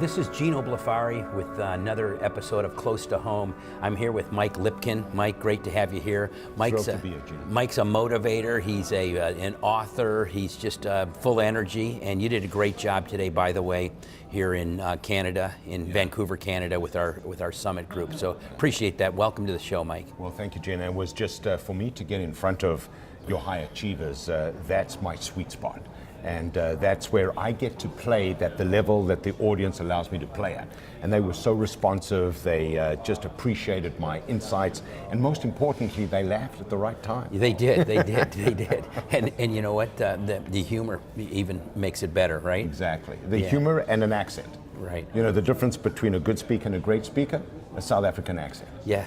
This is Gino Blafari with another episode of Close to Home. I'm here with Mike Lipkin. Mike, great to have you here. Mike's a motivator. He's an author. He's just full of energy, and you did a great job today, by the way, here in Canada, in Vancouver, Canada, with our summit group. So appreciate that. Welcome to the show, Mike. Well, thank you, Gino. It was just for me to get in front of your high achievers. That's my sweet spot. And that's where I get to play at the level that the audience allows me to play at. And they were so responsive, they just appreciated my insights, and most importantly, they laughed at the right time. They did, they did. And you know what, the humor even makes it better, right? Exactly, the humor and an accent. Right. You know, the difference between a good speaker and a great speaker? A South African accent. Yeah,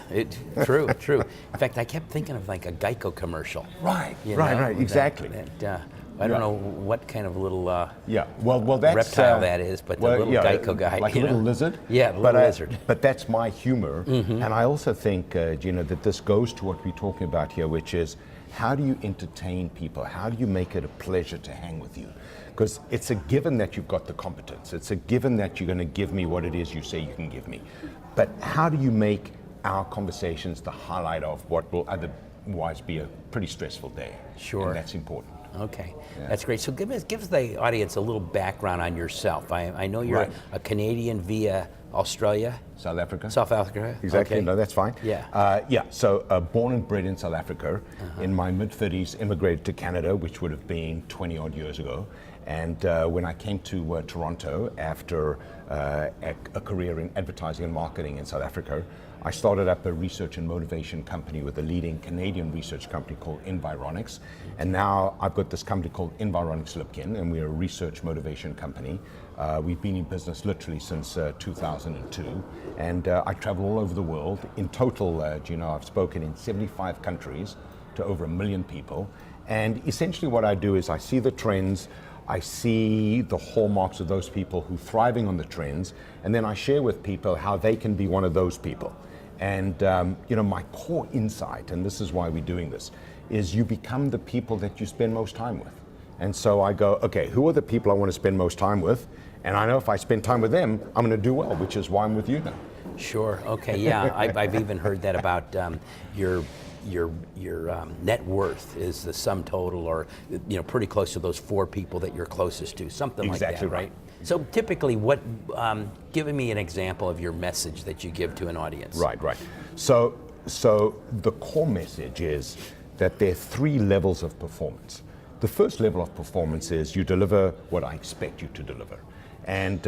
true. In fact, I kept thinking of like a Geico commercial. Right, exactly. I don't know what kind of little that's, reptile that is, but the little Geico guy. Like a little lizard? Yeah, the little lizard. But that's my humor. Mm-hmm. And I also think, Gina, that this goes to what we're talking about here, which is how do you entertain people? How do you make it a pleasure to hang with you? Because it's a given that you've got the competence. It's a given that you're going to give me what it is you say you can give me. But how do you make our conversations the highlight of what will otherwise be a pretty stressful day? Sure. And that's important. Okay, that's great. So give us the audience a little background on yourself. I know you're a Canadian via Australia. South Africa. South Africa. Exactly. Okay. No, that's fine. Yeah. So born and bred in South Africa. In my mid-30s, immigrated to Canada, which would have been 20 odd years ago. And when I came to Toronto after a career in advertising and marketing in South Africa, I started up a research and motivation company with a leading Canadian research company called Environics. And now I've got this company called Environics Lipkin, and we're a research motivation company. We've been in business literally since 2002. And I travel all over the world. In total, I've spoken in 75 countries to over 1 million people. And essentially what I do is I see the trends, I see the hallmarks of those people who are thriving on the trends, and then I share with people how they can be one of those people. And my core insight, and this is why we're doing this, is you become the people that you spend most time with. And so I go, okay, who are the people I want to spend most time with? And I know if I spend time with them, I'm going to do well, which is why I'm with you now. Sure. Okay. Yeah. I've even heard that about your net worth is the sum total, or pretty close to those 4 people that you're closest to, something like that, right? So typically, give me an example of your message that you give to an audience. Right. So the core message is that there are 3 levels of performance. The first level of performance is you deliver what I expect you to deliver, and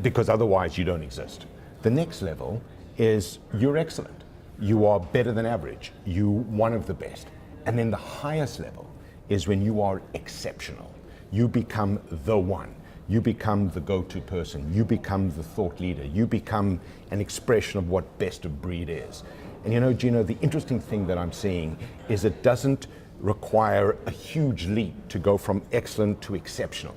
because otherwise you don't exist. The next level is you're excellent. You are better than average. You one of the best. And then the highest level is when you are exceptional. You become the one. You become the go-to person. You become the thought leader. You become an expression of what best of breed is. And Gino, the interesting thing that I'm seeing is it doesn't require a huge leap to go from excellent to exceptional.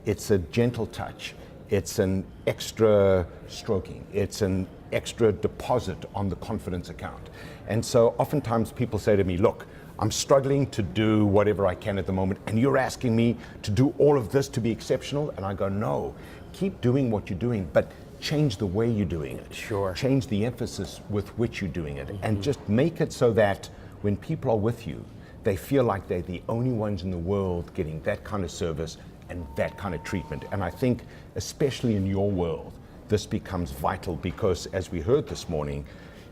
It's a gentle touch. It's an extra stroking. It's an extra deposit on the confidence account. And so oftentimes people say to me, look, I'm struggling to do whatever I can at the moment, and you're asking me to do all of this to be exceptional? And I go, no, keep doing what you're doing, but change the way you're doing it. Sure. Change the emphasis with which you're doing it, and just make it so that when people are with you, they feel like they're the only ones in the world getting that kind of service and that kind of treatment. And I think, especially in your world, this becomes vital because, as we heard this morning,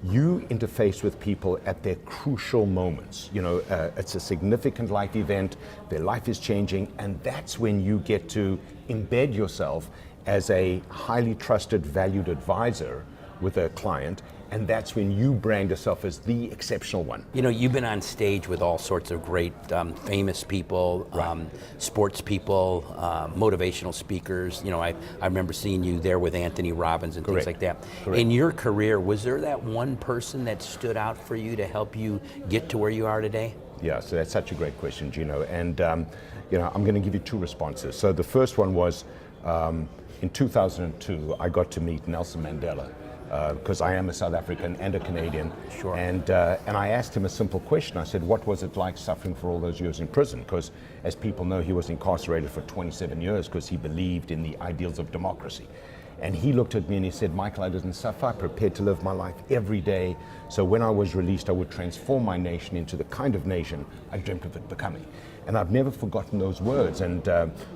you interface with people at their crucial moments. It's a significant life event, their life is changing, and that's when you get to embed yourself as a highly trusted, valued advisor with a client, and that's when you brand yourself as the exceptional one. You've been on stage with all sorts of great famous people, sports people, motivational speakers. I remember seeing you there with Anthony Robbins and things like that. Correct. In your career, was there that one person that stood out for you to help you get to where you are today? Yeah, so that's such a great question, Gino. And I'm going to give you 2 responses. So the first one was, in 2002, I got to meet Nelson Mandela. Because I am a South African and a Canadian. Sure. And I asked him a simple question. I said, what was it like suffering for all those years in prison? Because as people know, he was incarcerated for 27 years because he believed in the ideals of democracy. And he looked at me and he said, Michael, I didn't suffer. I prepared to live my life every day. So when I was released, I would transform my nation into the kind of nation I dreamt of it becoming. And I've never forgotten those words. And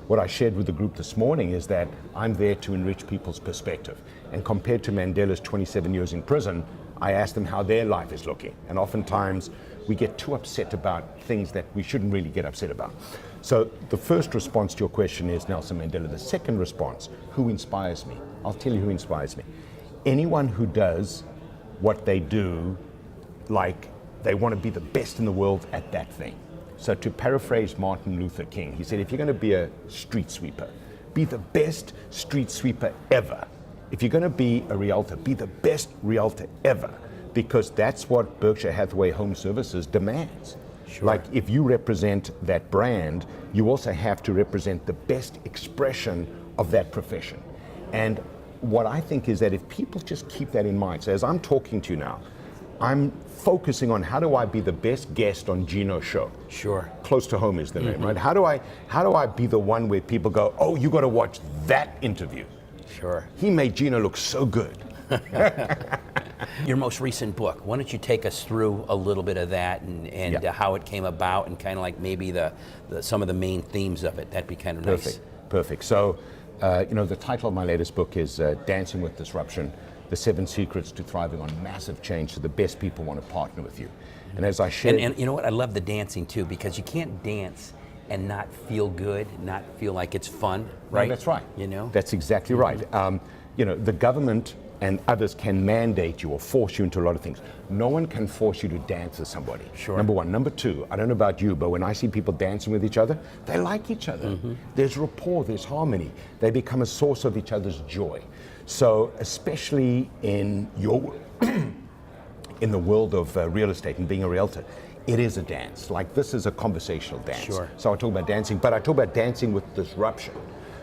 what I shared with the group this morning is that I'm there to enrich people's perspective. And compared to Mandela's 27 years in prison, I asked them how their life is looking. And oftentimes we get too upset about things that we shouldn't really get upset about. So the first response to your question is Nelson Mandela. The second response, who inspires me? I'll tell you who inspires me. Anyone who does what they do like they want to be the best in the world at that thing. So to paraphrase Martin Luther King, he said, if you're going to be a street sweeper, be the best street sweeper ever. If you're going to be a realtor, be the best realtor ever, because that's what Berkshire Hathaway HomeServices demands. Sure. Like if you represent that brand, you also have to represent the best expression of that profession. And what I think is that if people just keep that in mind, so as I'm talking to you now, I'm focusing on how do I be the best guest on Gino's show. Sure. Close to home is the name, right? How do I be the one where people go, oh, you got to watch that interview. Sure. He made Gino look so good. Your most recent book, why don't you take us through a little bit of that and how it came about and kind of like maybe some of the main themes of it. That'd be kind of nice. Perfect. So, the title of my latest book is Dancing with Disruption, The 7 Secrets to Thriving on Massive Change, so the best people want to partner with you. And as I shared... And you know what, I love the dancing too, because you can't dance and not feel good, not feel like it's fun, right? No, that's right. You know? That's exactly right. The government and others can mandate you or force you into a lot of things. No one can force you to dance with somebody. Sure. Number one. Number two, I don't know about you, but when I see people dancing with each other, they like each other. Mm-hmm. There's rapport, there's harmony. They become a source of each other's joy. So especially in your in the world of real estate and being a realtor, it is a dance. Like this is a conversational dance. Sure. So I talk about dancing, but I talk about dancing with disruption.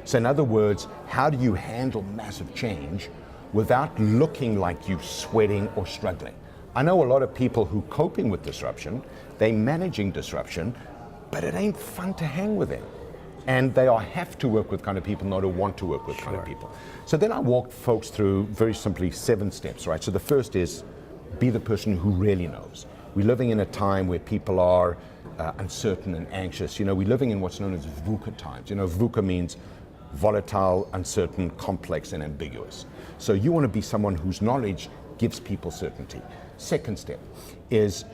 So in other words, how do you handle massive change without looking like you're sweating or struggling? I know a lot of people who are coping with disruption, they're managing disruption, but it ain't fun to hang with them. And they have to work with kind of people, not to want to work with kind of people. So then I walk folks through, very simply, 7 steps, right? So the first is be the person who really knows. We're living in a time where people are uncertain and anxious. We're living in what's known as VUCA times. VUCA means volatile, uncertain, complex, and ambiguous. So you want to be someone whose knowledge gives people certainty. Second step is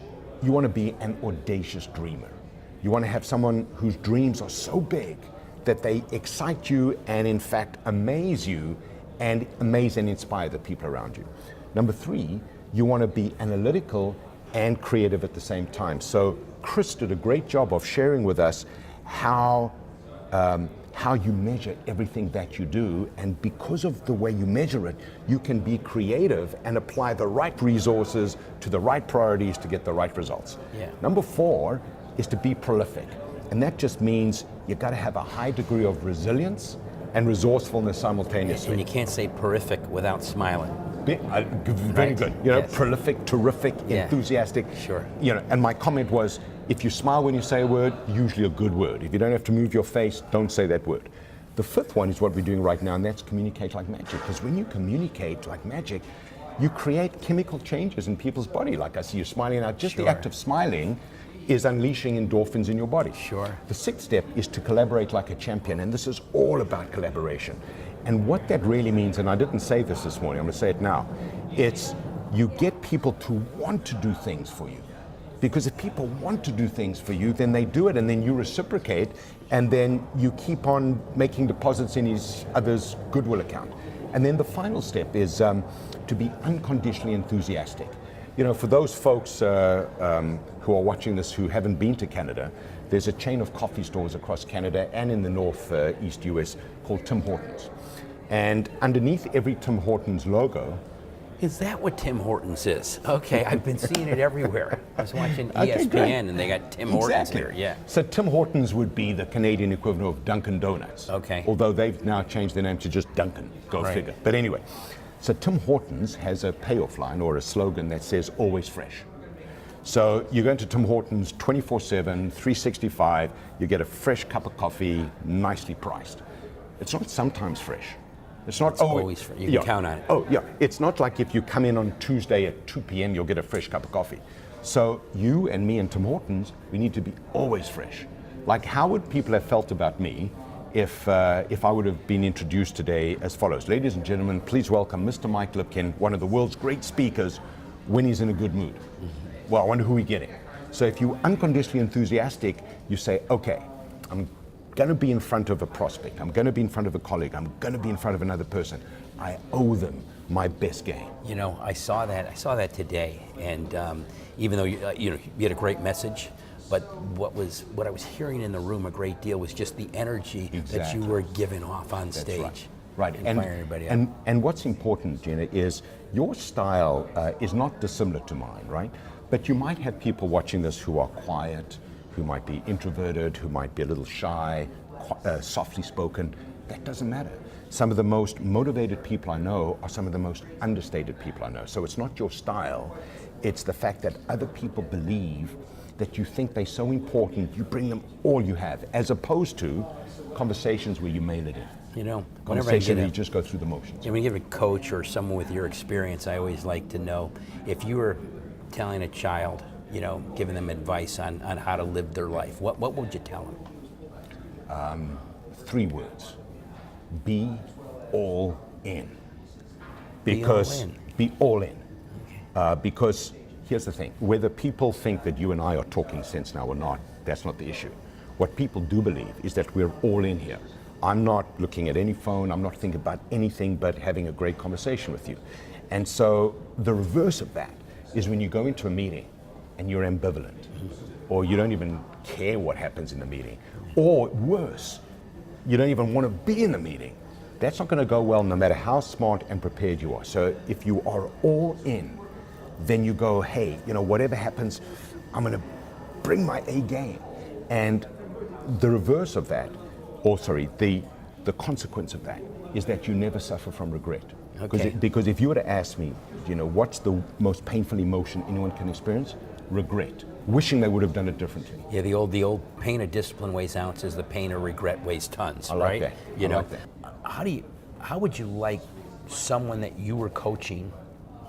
you want to be an audacious dreamer. You want to have someone whose dreams are so big that they excite you and in fact amaze you and amaze and inspire the people around you. Number 3, you want to be analytical and creative at the same time. So Chris did a great job of sharing with us how you measure everything that you do, and because of the way you measure it, you can be creative and apply the right resources to the right priorities to get the right results. Yeah. Number 4 is to be prolific, and that just means you've got to have a high degree of resilience and resourcefulness simultaneously. And you can't say terrific without smiling. Very good. Yes. Prolific, terrific, enthusiastic. Sure. And my comment was, if you smile when you say a word, usually a good word. If you don't have to move your face, don't say that word. The 5th one is what we're doing right now, and that's communicate like magic. Because when you communicate like magic, you create chemical changes in people's body. Like I see you smiling now, just the act of smiling is unleashing endorphins in your body. Sure. The 6th step is to collaborate like a champion, and this is all about collaboration. And what that really means, and I didn't say this morning, I'm going to say it now, it's you get people to want to do things for you. Because if people want to do things for you, then they do it, and then you reciprocate, and then you keep on making deposits in each other's goodwill account. And then the final step is to be unconditionally enthusiastic. For those folks who are watching this who haven't been to Canada, there's a chain of coffee stores across Canada and in the northeast US called Tim Hortons. And underneath every Tim Hortons logo... Is that what Tim Hortons is? Okay, I've been seeing it everywhere. I was watching ESPN and they got Tim Hortons here. Yeah. So Tim Hortons would be the Canadian equivalent of Dunkin' Donuts. Okay. Although they've now changed their name to just Dunkin'. Go figure. But anyway, so Tim Hortons has a payoff line or a slogan that says always fresh. So you go into Tim Hortons 24/7, 365, you get a fresh cup of coffee, nicely priced. It's not sometimes fresh. It's not always you can count on it. Oh yeah, it's not like if you come in on Tuesday at 2 p.m. you'll get a fresh cup of coffee. So you and me and Tim Hortons, we need to be always fresh. Like, how would people have felt about me if I would have been introduced today as follows? Ladies and gentlemen, please welcome Mr. Mike Lipkin, one of the world's great speakers, when he's in a good mood. Mm-hmm. Well, I wonder who we're getting. So if you're unconditionally enthusiastic, you say, okay, I'm going to be in front of a prospect, I'm going to be in front of a colleague, I'm going to be in front of another person. I owe them my best game. You know, I saw that today, and even though you had a great message, but what I was hearing in the room a great deal was just the energy that you were giving off on stage. Right. And firing everybody up. And what's important, Jenna, is your style is not dissimilar to mine, right? But you might have people watching this who are quiet, who might be introverted, who might be a little shy, softly spoken. That doesn't matter. Some of the most motivated people I know are some of the most understated people I know. So it's not your style, it's the fact that other people believe that you think they're so important, you bring them all you have, as opposed to conversations where you mail it in. You know, conversation where you just go through the motions. When you give a coach or someone with your experience, I always like to know if you were telling a child, giving them advice on how to live their life, what would you tell them? 3 words. Be all in. Because be all in. Okay. Because here's the thing, whether people think that you and I are talking sense now or not, that's not the issue. What people do believe is that we're all in here. I'm not looking at any phone, I'm not thinking about anything but having a great conversation with you. And so the reverse of that is when you go into a meeting and you're ambivalent, or you don't even care what happens in the meeting, or worse, you don't even want to be in the meeting. That's not going to go well no matter how smart and prepared you are. So if you are all in, then you go, hey, whatever happens, I'm going to bring my A game. And the reverse of that, the consequence of that is that you never suffer from regret. Okay. Because if you were to ask me, what's the most painful emotion anyone can experience? Regret. Wishing they would have done it differently. Yeah, the old pain of discipline weighs ounces, the pain of regret weighs tons, I like right? That. I like that. How would you like someone that you were coaching,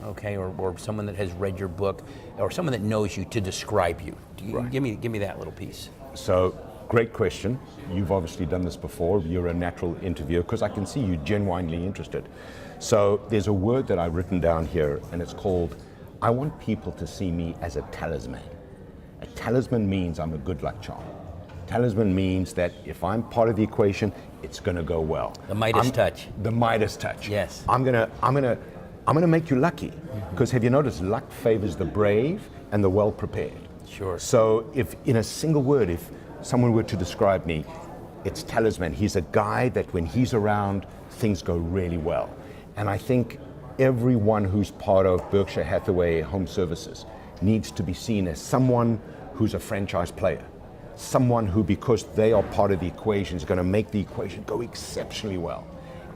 okay, or someone that has read your book, or someone that knows you to describe you? Right. Give me that little piece. So, great question. You've obviously done this before. You're a natural interviewer because I can see you genuinely interested. So there's a word that I've written down here, and it's called, I want people to see me as a talisman. A talisman means I'm a good luck charm. Talisman means that if I'm part of the equation, it's going to go well. The Midas touch. The Midas touch. Yes. I'm gonna make you lucky, because have you noticed luck favors the brave and the well prepared? Sure. So if in a single word, if someone were to describe me, it's talisman. He's a guy that when he's around, things go really well. And I think everyone who's part of Berkshire Hathaway HomeServices needs to be seen as someone who's a franchise player. Someone who, because they are part of the equation, is going to make the equation go exceptionally well.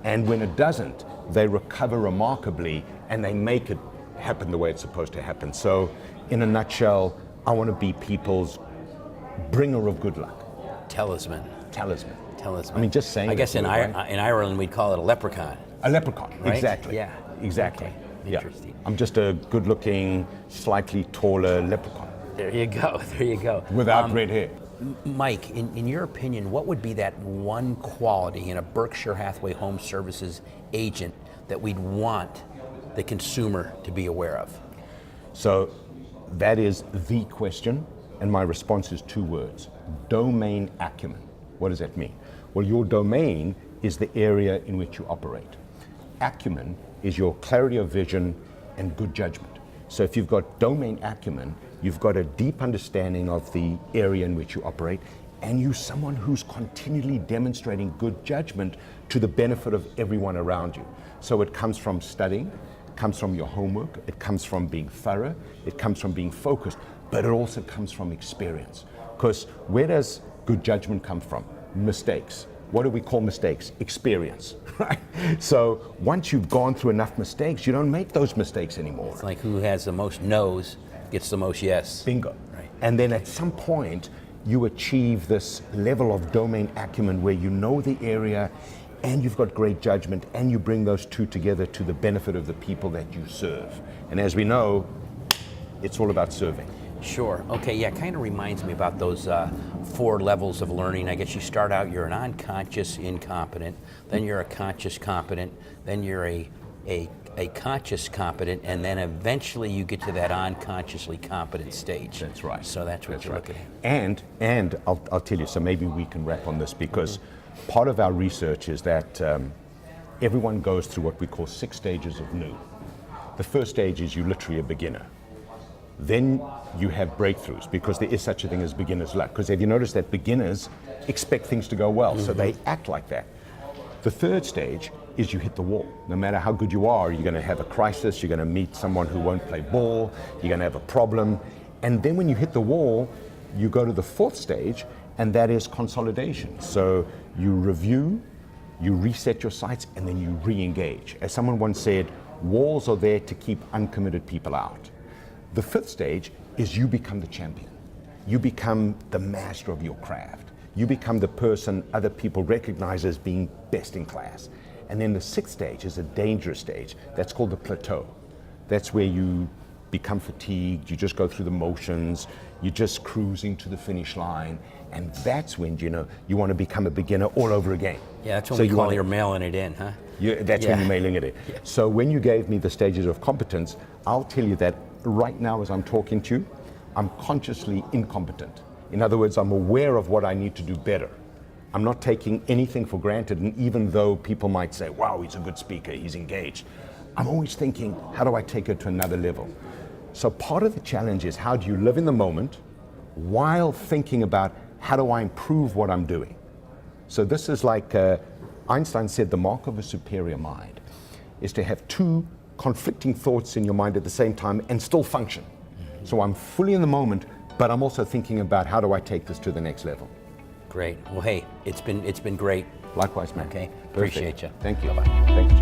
And when it doesn't, they recover remarkably and they make it happen the way it's supposed to happen. So in a nutshell, I want to be people's bringer of good luck. Talisman. I mean, just saying. I guess in Ireland we'd call it a leprechaun. A leprechaun, right? Exactly. Yeah. Exactly. Okay. Interesting. Yeah. I'm just a good-looking, slightly taller leprechaun. There you go. Without red hair. Mike, in your opinion, what would be that one quality in a Berkshire Hathaway HomeServices agent that we'd want the consumer to be aware of? So that is the question, and my response is 2 words. Domain acumen. What does that mean? Well, your domain is the area in which you operate. Acumen is your clarity of vision and good judgment. So if you've got domain acumen, you've got a deep understanding of the area in which you operate, and you're someone who's continually demonstrating good judgment to the benefit of everyone around you. So it comes from studying, it comes from your homework, it comes from being thorough, it comes from being focused, but it also comes from experience. Because where does good judgment come from? Mistakes. What do we call mistakes? Experience, right? So once you've gone through enough mistakes, you don't make those mistakes anymore. It's like who has the most no's gets the most yes. Bingo. Right. And then at some point, you achieve this level of domain acumen where you know the area and you've got great judgment, and you bring those two together to the benefit of the people that you serve. And as we know, it's all about serving. Sure. Okay. Yeah. Kind of reminds me about those 4 levels of learning. I guess you start out, you're an unconscious incompetent, then you're a conscious competent, then you're a conscious competent, and then eventually you get to that unconsciously competent stage. That's right. So that's what you're looking at. And I'll tell you. So maybe we can wrap on this, because part of our research is that everyone goes through what we call 6 stages of new. The first stage is you literally a beginner. Then you have breakthroughs, because there is such a thing as beginner's luck. Because have you noticed that beginners expect things to go well, so they act like that. The third stage is you hit the wall. No matter how good you are, you're going to have a crisis, you're going to meet someone who won't play ball, you're going to have a problem. And then when you hit the wall, you go to the 4th stage, and that is consolidation. So you review, you reset your sights, and then you re-engage. As someone once said, walls are there to keep uncommitted people out. The 5th stage is you become the champion. You become the master of your craft. You become the person other people recognize as being best in class. And then the 6th stage is a dangerous stage. That's called the plateau. That's where you become fatigued, you just go through the motions, you're just cruising to the finish line, and that's when, you want to become a beginner all over again. Yeah, that's when you're mailing it in, huh? That's when you're mailing it in. Yeah. So when you gave me the stages of competence, I'll tell you that right now as I'm talking to you, I'm consciously incompetent. In other words, I'm aware of what I need to do better. I'm not taking anything for granted, and even though people might say, wow, he's a good speaker, he's engaged, I'm always thinking, how do I take it to another level? So part of the challenge is, how do you live in the moment while thinking about how do I improve what I'm doing? So this is like Einstein said, the mark of a superior mind is to have 2 conflicting thoughts in your mind at the same time and still function. So I'm fully in the moment, but I'm also thinking about how do I take this to the next level. Great. Well, hey, it's been great. Likewise, man. Okay. Perfect. Appreciate you. Thank you. Bye-bye. Thank you.